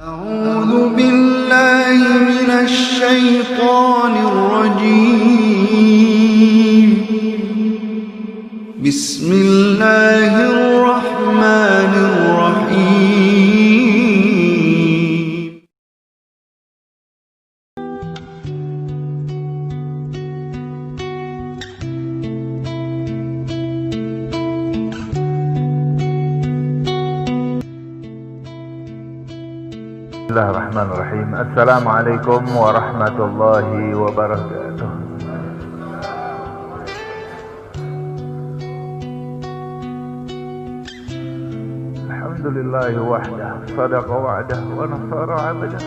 أعوذ بالله من الشيطان الرجيم. بسم الله الرحمن الرحيم. Bismillahirrahmanirrahim. Assalamualaikum warahmatullahi wabarakatuh. Alhamdulillahi wahdah, sadaqa wa'dah wa nasara 'abdah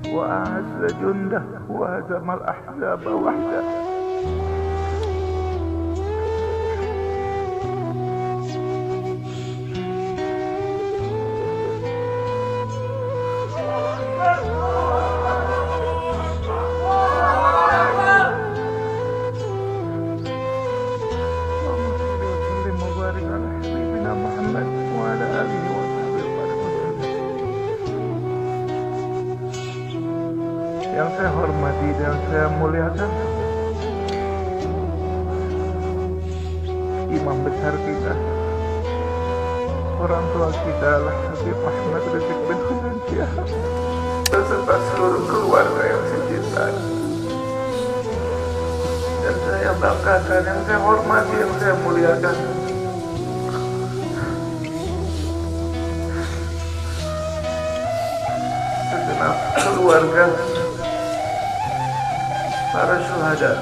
wa a'azza jundah wa hazamal ahzaba wahdah. Yang saya hormati dan saya muliakan imam besar kita, orang tua kita Habib Ahmad Rizik bin Husain Syihab, beserta seluruh keluarga yang saya cintai dan saya banggakan, yang saya hormati, yang saya muliakan segenap keluarga para syuhada,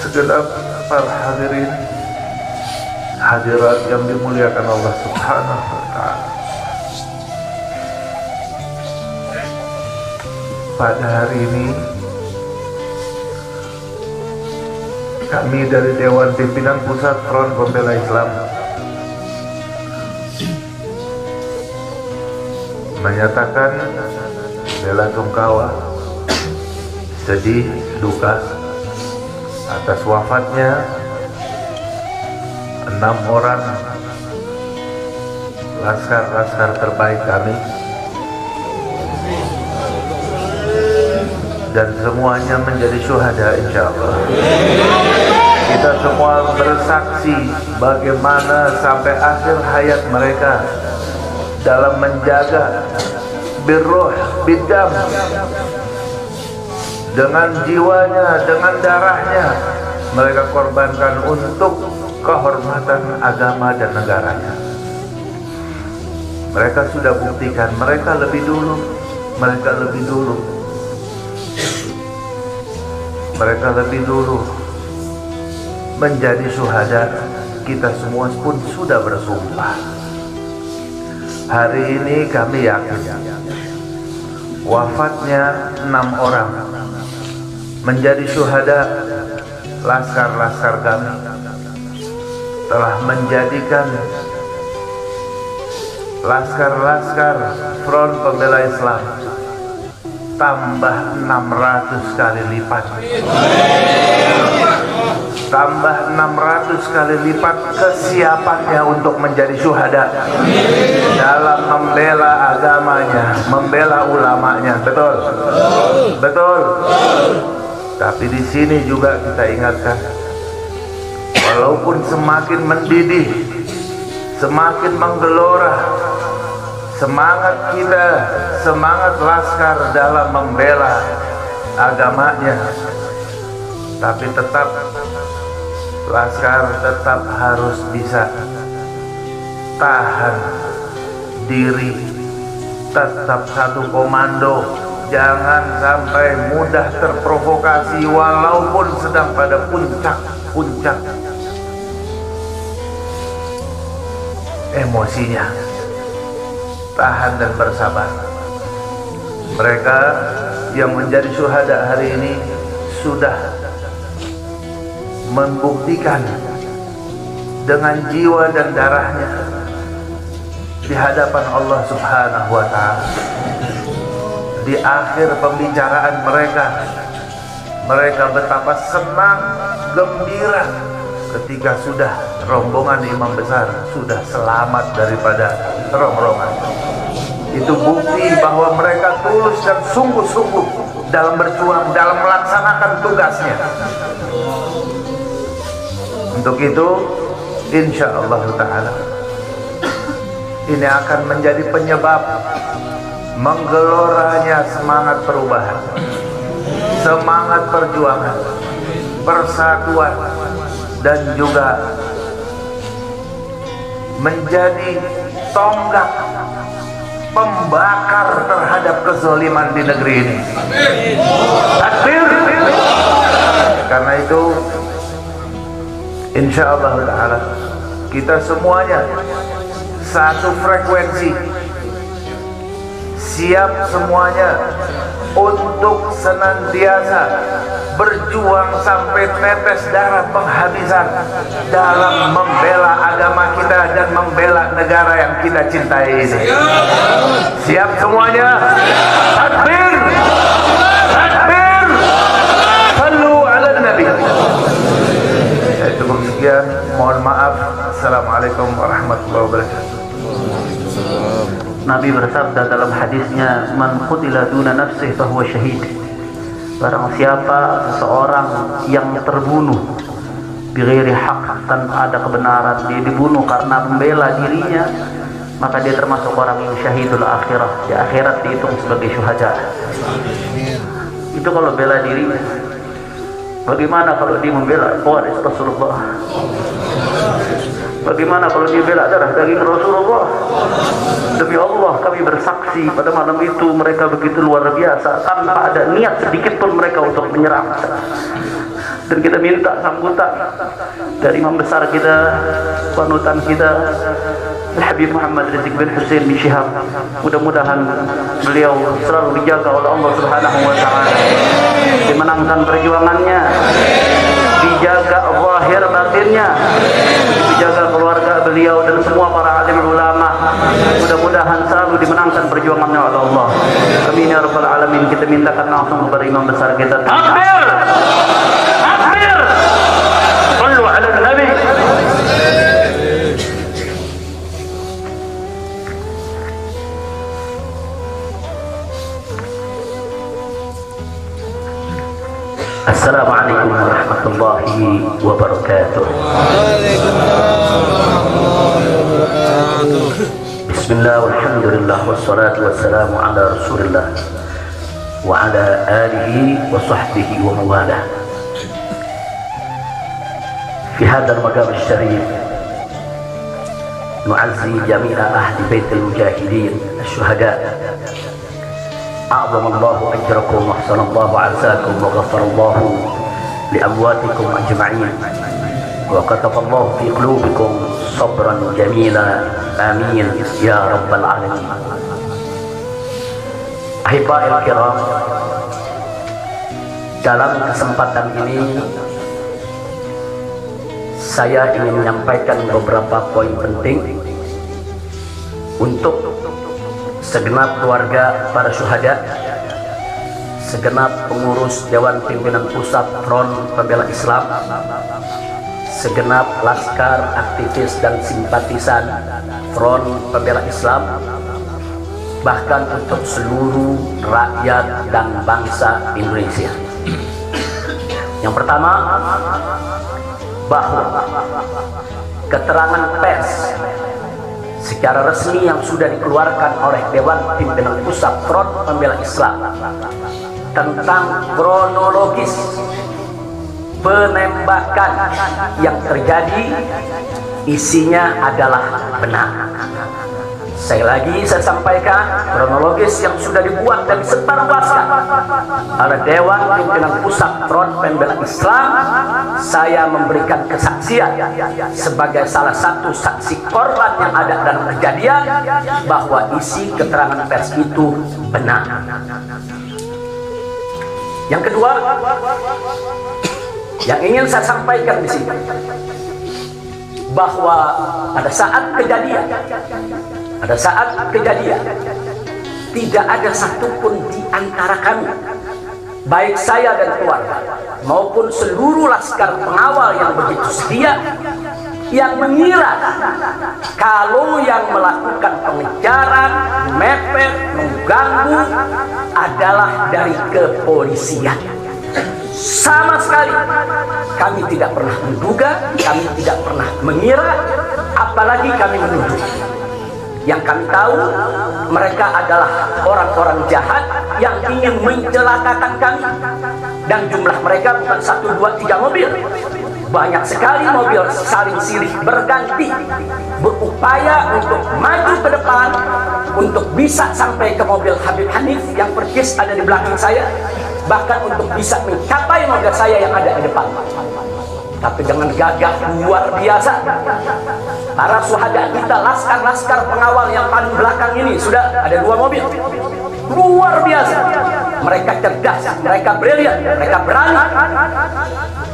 segenap para hadirin hadirat yang dimuliakan Allah Subhanahu wa ta'ala. Pada hari ini kami dari Dewan Pimpinan Pusat Front Pembela Islam menyatakan bela sungkawa, sedih, duka atas wafatnya 6 orang laskar-laskar terbaik kami, dan semuanya menjadi syuhada insyaallah. Kita semua bersaksi bagaimana sampai akhir hayat mereka dalam menjaga birruh bidam, dengan jiwanya, dengan darahnya mereka korbankan untuk kehormatan agama dan negaranya. Mereka sudah buktikan, mereka lebih dulu menjadi syuhada. Kita semua pun sudah bersumpah. Hari ini kami yakin wafatnya 6 orang menjadi syuhada laskar-laskar kami telah menjadikan laskar-laskar Front Pembela Islam tambah 600 kali lipat, tambah 600 kali lipat kesiapannya untuk menjadi syuhada dalam membela agamanya, membela ulamanya. Betul? Betul. Tapi di sini juga kita ingatkan, walaupun semakin mendidih, semakin menggelora semangat kita, semangat laskar dalam membela agamanya, tapi tetap laskar tetap harus bisa tahan diri, tetap satu komando, jangan sampai mudah terprovokasi walaupun sedang pada puncak emosinya. Tahan dan bersabar. Mereka yang menjadi syuhada hari ini sudah membuktikan dengan jiwa dan darahnya di hadapan Allah Subhanahu wa ta'ala. Di akhir pembicaraan mereka betapa senang, gembira ketika sudah rombongan imam besar sudah selamat daripada rongrongan. Itu bukti bahwa mereka tulus dan sungguh-sungguh dalam berjuang, dalam melaksanakan tugasnya. Untuk itu, insya Allah Ta'ala, ini akan menjadi penyebab menggeloranya semangat perubahan, semangat perjuangan, persatuan, dan juga menjadi tonggak pembakar terhadap kezaliman di negeri ini. Takbir. Karena itu, insya Allah Ta'ala, kita semuanya satu frekuensi, siap semuanya untuk senantiasa berjuang sampai tetes darah penghabisan dalam membela agama kita dan membela negara yang kita cintai ini. Siap semuanya? Takbir! Takbir! Sallu ala Nabi. Saya cukup sekian, mohon maaf. Assalamualaikum warahmatullahi wabarakatuh. Nabi bersabda dalam hadisnya, man qutila duna nafsihi fahuwa syahid. Barang siapa seseorang yang terbunuh bighairi haq, tanpa ada kebenaran, dia dibunuh karena membela dirinya, maka dia termasuk orang yang syahidul akhirah. Di akhirat dihitung sebagai syuhada. Itu kalau bela dirinya. Bagaimana kalau dia membela waris Rasulullah? Bagaimana kalau dia bela darah daging Rasulullah? Demi Allah, kami bersaksi pada malam itu mereka begitu luar biasa, tanpa ada niat sedikit pun mereka untuk menyerang. Dan kita minta sambutan dari imam besar kita, panutan kita, Habib Muhammad Rizik bin Hussein bin Syihab. Mudah-mudahan beliau selalu dijaga oleh Allah Subhanahu wa Ta'ala, dimenangkan perjuangannya, dijaga zahir batinnya, dijaga keluarga beliau dan semua para alim ulama. Mudah-mudahan selalu dimenangkan perjuangannya oleh Allah. Amin ya rabbal alamin. Kita mintakan langsung kepada imam besar kita. Takbir! Takbir! Sallu ala Nabi. Assalamualaikum warahmatullahi wabarakatuh. Bismillah walhamdulillah wassalatu wassalamu ala rasulillah wa ala alihi wa sahbihi wa mawalah. Fi hadzal maqam asy-syarif nu'azzi jami'a ahli baitil mujahidin asy-syuhada. أعظم الله أجركم وأحسن الله عزاكم وغفر الله لأمواتكم أجمعين وكتب الله في قلوبكم صبرا جميلا آمين يا رب العالمين. أحبائي الكرام, dalam kesempatan ini saya ingin menyampaikan beberapa poin penting untuk segenap keluarga para syuhada, segenap pengurus Dewan Pimpinan Pusat Front Pembela Islam, segenap laskar, aktivis dan simpatisan Front Pembela Islam, bahkan untuk seluruh rakyat dan bangsa Indonesia. Yang pertama, bahwa keterangan pers secara resmi yang sudah dikeluarkan oleh Dewan Pimpinan Pusat Front Pembela Islam tentang kronologis penembakan yang terjadi isinya adalah benar. Saya sampaikan kronologis yang sudah dibuat dan disebarluaskan oleh Dewan Pimpinan Pusat Front Pembela Islam. Saya memberikan kesaksian sebagai salah satu saksi korban yang ada dalam kejadian bahwa isi keterangan pers itu benar. Yang kedua, yang ingin saya sampaikan di sini, bahwa pada saat kejadian tidak ada satupun di antara kami baik saya dan keluarga maupun seluruh laskar pengawal yang begitu setia, yang mengira kalau yang melakukan pengejaran, mepet, mengganggu adalah dari kepolisian. Sama sekali kami tidak pernah menduga, kami tidak pernah mengira, apalagi kami menuduh. Yang kami tahu, mereka adalah orang-orang jahat yang ingin mencelakakan kami. Dan jumlah mereka bukan 1, 2, 3 mobil. Banyak sekali mobil saling silih berganti, berupaya untuk maju ke depan, untuk bisa sampai ke mobil Habib Hanif yang persis ada di belakang saya, bahkan untuk bisa mencapai mobil saya yang ada di depan. Tapi dengan gagah luar biasa, para syuhada kita, laskar-laskar pengawal yang paling belakang ini, sudah ada 2 mobil. Luar biasa. Mereka cerdas, mereka brilian, mereka berani.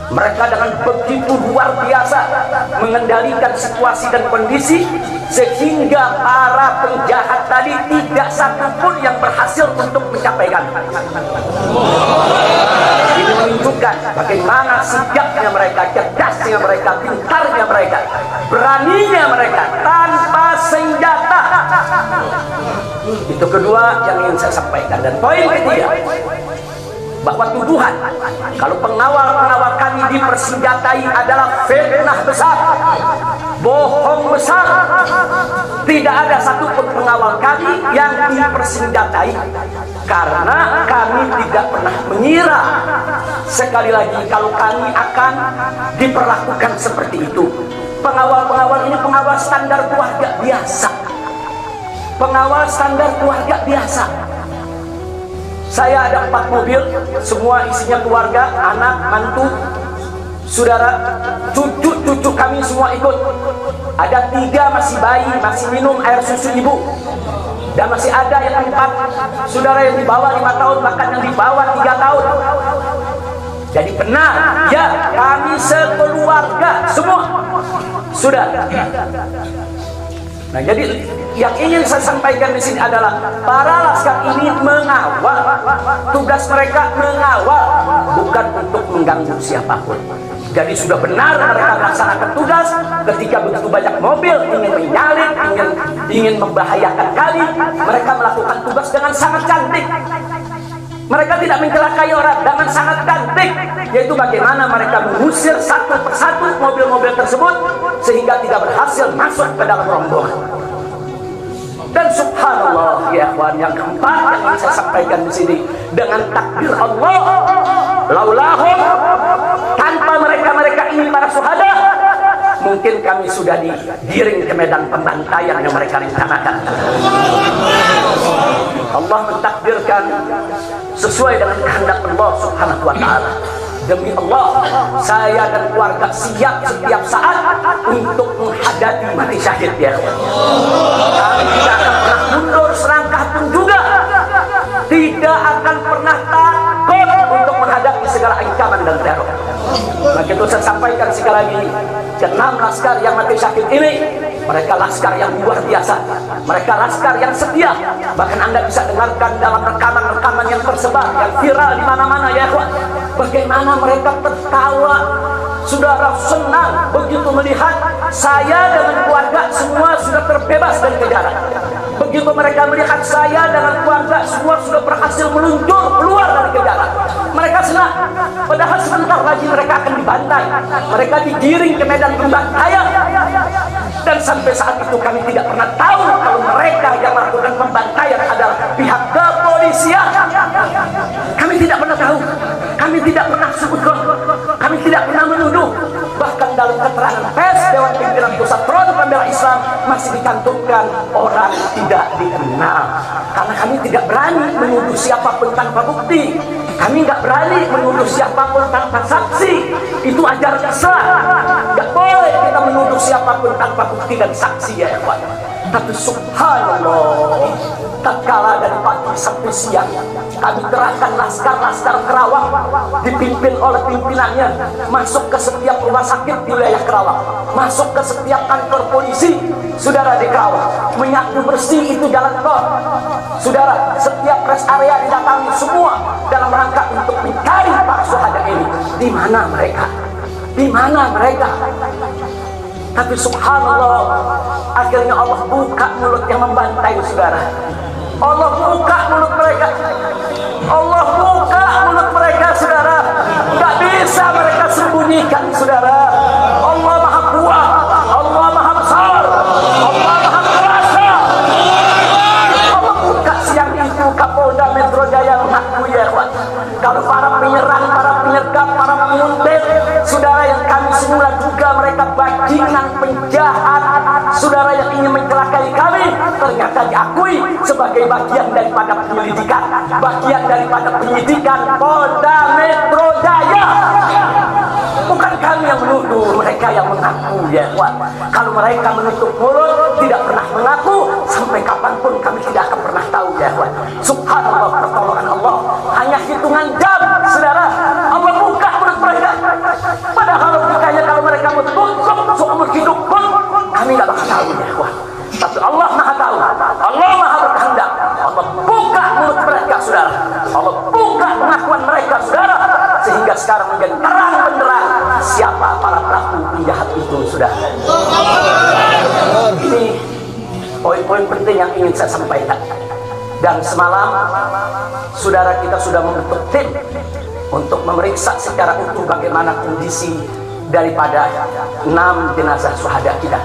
Mereka dengan begitu luar biasa mengendalikan situasi dan kondisi, sehingga para penjahat tadi tidak satupun yang berhasil untuk mencapai kami. Ini menunjukkan bagaimana sigapnya mereka, cerdasnya mereka, pintarnya mereka, beraninya mereka tanpa senjata. Itu kedua yang ingin saya sampaikan. Dan poin ketiga, bahwa tuduhan kalau pengawal-pengawal kami dipersenjatai adalah fitnah besar, bohong besar. Tidak ada satupun pengawal kami yang dipersenjatai, karena kami tidak pernah mengira, sekali lagi, kalau kami akan diperlakukan seperti itu. Pengawal-pengawal ini pengawal standar keluarga biasa, pengawal standar keluarga biasa. Saya ada 4 mobil, semua isinya keluarga, anak, mantu, saudara, cucu-cucu kami semua ikut. Ada 3 masih bayi, masih minum air susu ibu. Dan masih ada yang 4 saudara yang di bawah 5 tahun, bahkan yang di bawah 3 tahun. Jadi benar, ya, kami sekeluarga semua sudah. Nah, jadi yang ingin saya sampaikan di sini adalah para laskar ini mengawal. Tugas mereka mengawal, bukan untuk mengganggu siapapun. Jadi sudah benar mereka melaksanakan tugas. Ketika begitu banyak mobil ingin menyalip, ingin membahayakan kami, mereka melakukan tugas dengan sangat cantik. Mereka tidak mencelakai orang, dengan sangat cantik, yaitu bagaimana mereka mengusir satu persatu mobil-mobil tersebut sehingga tidak berhasil masuk ke dalam rombongan. Dan subhanallah, ya ikhwan, yang keempat yang ingin saya sampaikan di sini, dengan takdir Allah, laulahum, tanpa mereka ini para syuhada, mungkin kami sudah digiring ke medan pembantaian yang mereka rencanakan. Allah mentakdirkan sesuai dengan kehendak Allah Subhanahu wa ta'ala. Demi Allah, saya dan keluarga siap setiap saat untuk menghadapi mati syahid, ya. Kami tidak akan pernah mundur selangkah pun juga, tidak akan pernah takut untuk menghadapi segala ancaman dan teror. Maka itu saya sampaikan sekali lagi, 6 laskar yang mati syahid ini, mereka laskar yang luar biasa, mereka laskar yang setia. Bahkan Anda bisa dengarkan dalam rekaman-rekaman yang tersebar, yang viral di mana-mana, ya ikhwan, bagaimana mereka tertawa, saudara, senang begitu melihat saya dengan keluarga semua sudah terbebas dari kejaran. Begitu mereka melihat saya dengan keluarga semua sudah berhasil meluncur keluar dari kejaran, mereka senang. Padahal sebentar lagi mereka akan dibantai, mereka digiring ke medan pembantaian. Dan sampai saat itu kami tidak pernah tahu kalau mereka yang melakukan pembantaian adalah pihak kepolisian. Kami tidak pernah tahu, kami tidak pernah sebutkan, kami tidak pernah menuduh. Bahkan dalam keterangan pers Dewan Pimpinan Pusat Front Pembela Islam masih dicantumkan orang tidak dikenal. Karena kami tidak berani menuduh siapapun tanpa bukti, kami nggak berani menuduh siapapun tanpa saksi. Itu ajaran Islam. Nggak boleh kita menuduh siapapun tanpa bukti dan saksi, ya ikhwan. Tapi subhanallah, tatkala dari pagi sampai siang Kami kerahkan laskar-laskar Kerawang dipimpin oleh pimpinannya masuk ke setiap rumah sakit di wilayah Kerawang, masuk ke setiap kantor polisi, saudara, di Kerawang, menyapu bersih itu jalan tol. Saudara, setiap rest area didatangi semua dalam rangka untuk mencari para syuhada ini. Di mana mereka? Di mana mereka? Tapi subhanallah, akhirnya Allah buka mulut yang membantai, saudara. Allah buka mulut mereka. Allah buka mulut mereka, saudara. Tidak bisa mereka sembunyikan, saudara. Allah maha kuat, Allah maha besar, Allah maha kuasa. Allah buka siang itu Kapolda Metro Jaya mengaku, ya kawan, kalau para penyerang, para penyergap, para penguntit, saudara, yang kami semula duga mereka bajingan penjahat, saudara, yang ingin mencelakai kami, ternyata diakui sebagai bagian daripada penyelidikan, bagian daripada penyidikan Polda Metro Jaya. Bukan kami yang menuduh, mereka yang mengaku, ya kawan. Kalau mereka menutup mulut, tidak pernah mengaku, sampai kapanpun kami tidak akan pernah tahu, ya kawan. Subhanallah, pertolongan Allah hanya hitungan jam, saudara. Allah buka mulut mereka. Padahal logikanya kalau mereka menutup seumur hidup pun kami tidak bakal tahu, ya kawan. Tapi Allah maha tahu, Allah maha berkehendak. Allah buka mulut mereka, saudara. Allah buka pengakuan mereka, saudara, sehingga sekarang menjadi terang benderang siapa para pelaku penjahat itu, saudara. Ini poin-poin penting yang ingin saya sampaikan. Dan semalam saudara kita sudah membentuk tim untuk memeriksa secara utuh bagaimana kondisi daripada 6 jenazah syuhada kita.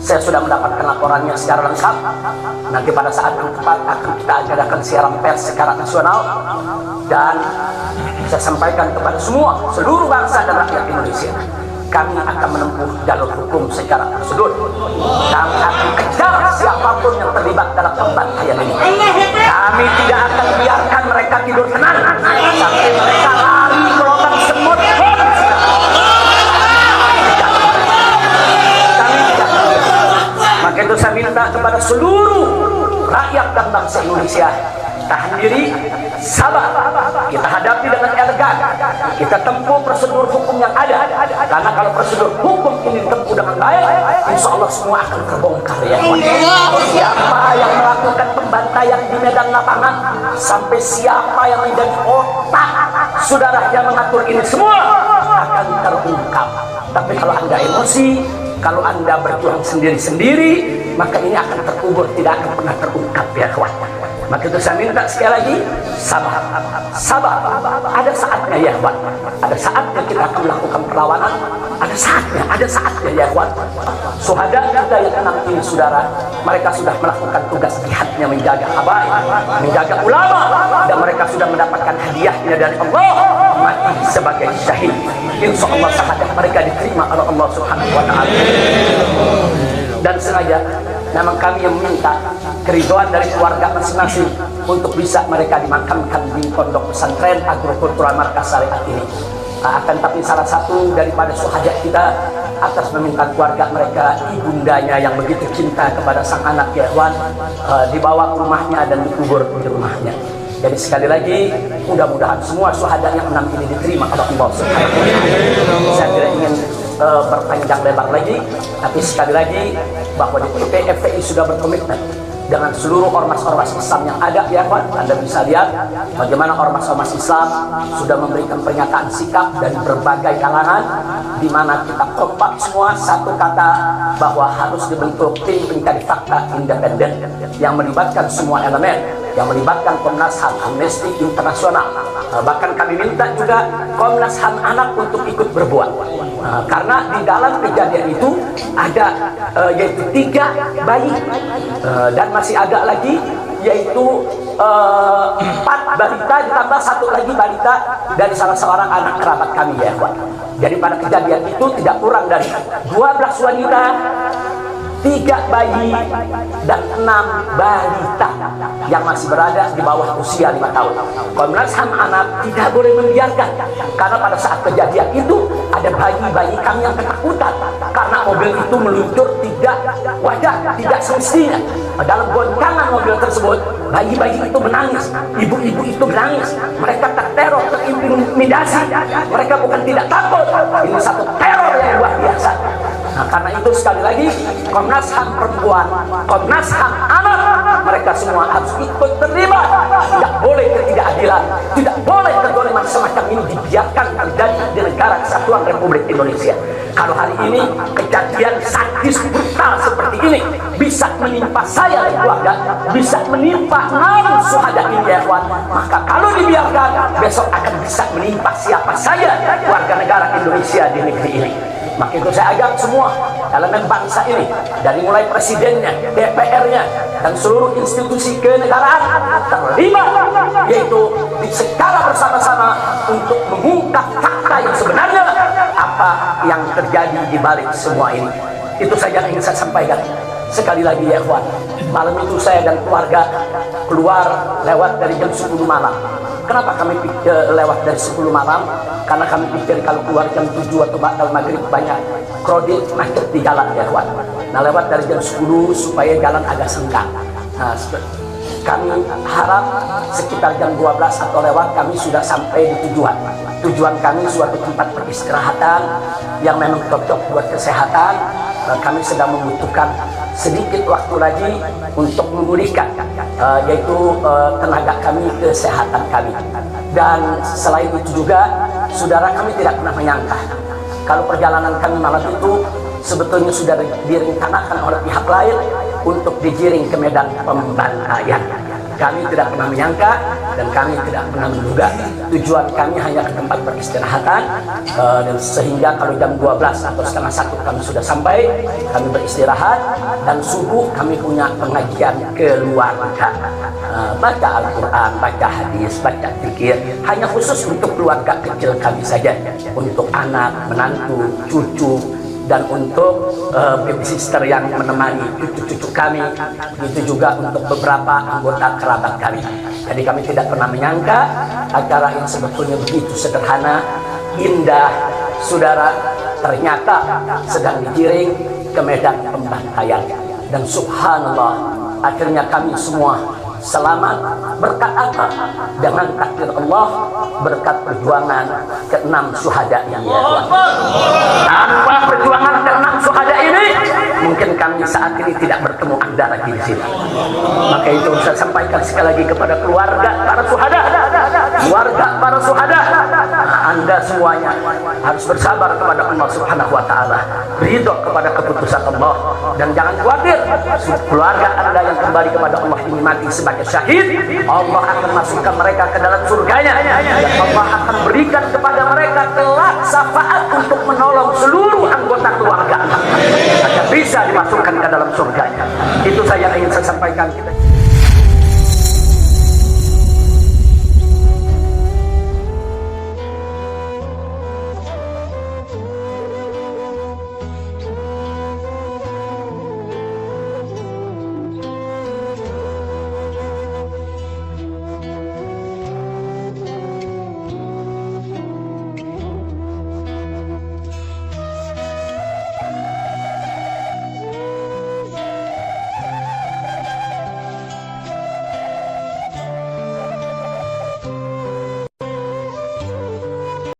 Saya sudah mendapatkan laporannya secara lengkap. Nanti pada saat yang tepat akan kita adakan siaran pers secara nasional, dan saya sampaikan kepada semua seluruh bangsa dan rakyat Indonesia, kami akan menempuh jalur hukum secara prosedur. Kami akan kejar siapapun yang terlibat dalam pembantaian ini. Kami tidak akan biarkan mereka tidur tenang sampai mereka lari ke lubang semut. Maka itu saya minta kepada seluruh rakyat dan bangsa Indonesia, tahan diri, sabar. Kita hadapi dengan elegan, kita tempuh prosedur hukum yang ada. Karena kalau prosedur hukum ini ditempuh dengan baik, insya Allah semua akan terbongkar, ya. Siapa yang melakukan pembantaian di medan lapangan, sampai siapa yang menjadi otak, saudara, yang mengatur ini semua akan terungkap. Tapi kalau Anda emosi, kalau Anda berjuang sendiri-sendiri, maka ini akan terkubur, tidak akan pernah terungkap, ya kawan. Maka itu saya minta sekali lagi, sabar, sabar. Ada saatnya, ya kawan. Ada saatnya kita akan melakukan perlawanan. Ada saatnya, ya kawan. Syuhada kita yang 6 ini, saudara, mereka sudah melakukan tugas jihadnya, menjaga habaib, menjaga ulama, dan mereka sudah mendapatkan hadiahnya dari Allah, mati sebagai syahid. Insya Allah syahadat mereka diterima oleh Allah Subhanahu wa Ta'ala. Dan sengaja memang kami yang meminta keriduan dari keluarga masing-masing untuk bisa mereka dimakamkan di pondok pesantren agrokultural markas syariat ini. Akan tapi salah satu daripada syuhada kita atas meminta keluarga mereka, ibundanya yang begitu cinta kepada sang anak, ya Wan, dibawa ke rumahnya dan dikubur di rumahnya. Jadi sekali lagi, mudah-mudahan semua syuhada yang 6 ini diterima oleh Allah Subhanahu wa Ta'ala. Saya tidak ingin berpanjang lebar lagi, tapi sekali lagi bahwa DPP FPI sudah berkomitmen dengan seluruh ormas-ormas Islam yang ada, ya kawan. Anda bisa lihat bagaimana ormas-ormas Islam sudah memberikan pernyataan sikap dari berbagai kalangan, di mana kita kompak semua satu kata bahwa harus dibentuk tim pencari fakta independen yang melibatkan semua elemen, yang melibatkan Komnas HAM, Amnesty Internasional. Bahkan kami minta juga Komnas HAM anak untuk ikut berbuat. Karena di dalam kejadian itu ada yaitu 3 bayi dan masih ada lagi yaitu 4 balita ditambah 1 lagi balita dari salah seorang anak kerabat kami, ya kawan. Jadi pada kejadian itu tidak kurang dari 12 wanita, 3 bayi dan 6 balita yang masih berada di bawah usia 5 tahun. Komnas HAM anak tidak boleh membiarkan, karena pada saat kejadian itu ada bayi-bayi kami yang ketakutan karena mobil itu meluncur tidak wajar, tidak semestinya. Dalam goncangan mobil tersebut, bayi-bayi itu menangis, ibu-ibu itu menangis, mereka terteror, terintimidasi. Mereka bukan tidak takut, ini satu teror yang luar biasa. Nah, karena itu sekali lagi Komnas HAM Perempuan, Komnas HAM Anak, mereka semua harus ikut terlibat. Tidak boleh ketidakadilan, tidak boleh kezaliman semacam ini dibiarkan terjadi di negara kesatuan Republik Indonesia. Kalau hari ini kejadian sadis brutal seperti ini bisa menimpa saya dan keluarga, bisa menimpa 6 syuhada ini ya kawan, maka kalau dibiarkan besok akan bisa menimpa siapa saja warga negara Indonesia di negeri ini. Maka itu saya ajak semua elemen bangsa ini, dari mulai presidennya, DPR-nya, dan seluruh institusi kenegaraan terlibat, yaitu secara bersama-sama untuk mengungkap fakta yang sebenarnya apa yang terjadi di balik semua ini. Itu saja yang ingin saya sampaikan. Sekali lagi ya kawan, malam itu saya dan keluarga keluar lewat dari jam 10 malam. Kenapa kami lewat dari 10 malam? Karena kami pikir kalau keluar jam 7 atau bakal maghrib banyak kredit macet di jalan ya kawan. Nah, lewat dari jam 10 supaya jalan agak senggang. Nah, kami harap sekitar jam 12 atau lewat kami sudah sampai di tujuan. Tujuan kami suatu tempat peristirahatan yang memang cocok buat kesehatan. Kami sedang membutuhkan sedikit waktu lagi untuk memulihkan yaitu tenaga kami, kesehatan kami. Dan selain itu juga saudara, kami tidak pernah menyangka kalau perjalanan kami malam itu sebetulnya sudah direncanakan oleh pihak lain untuk digiring ke medan pembantaian. Kami tidak pernah menyangka dan kami tidak pernah menduga. Tujuan kami hanya ke tempat peristirahatan, dan sehingga kalau jam 12 atau setengah 1 kami sudah sampai, kami beristirahat, dan subuh kami punya pengajian keluarga, baca Al-Quran, baca hadis, baca zikir, hanya khusus untuk keluarga kecil kami saja, untuk anak, menantu, cucu, dan untuk babysitter yang menemani cucu-cucu kami, begitu juga untuk beberapa anggota kerabat kami. Jadi kami tidak pernah menyangka acara yang sebetulnya begitu sederhana, indah, saudara, ternyata sedang digiring ke medan pembantaian. Dan subhanallah, akhirnya kami semua selamat. Berkat apa? Dengan takdir Allah, berkat perjuangan ke-6 syuhada ini ya Tuhan. Tanpa perjuangan ke-6 syuhada ini, mungkin kami saat ini tidak bertemu Anda lagi di sini. Maka itu saya sampaikan sekali lagi kepada keluarga para syuhada, keluarga para syuhada, Anda semuanya harus bersabar kepada Allah Subhanahu wa taala, ridho kepada keputusan Allah, dan jangan khawatir, keluarga Anda yang kembali kepada Allah ini mati sebagai syahid, Allah akan masukkan mereka ke dalam surganya, dan Allah akan berikan kepada mereka kelak syafaat untuk menolong seluruh anggota keluarga agar bisa dimasukkan ke dalam surganya. Itu saja yang ingin saya sampaikan.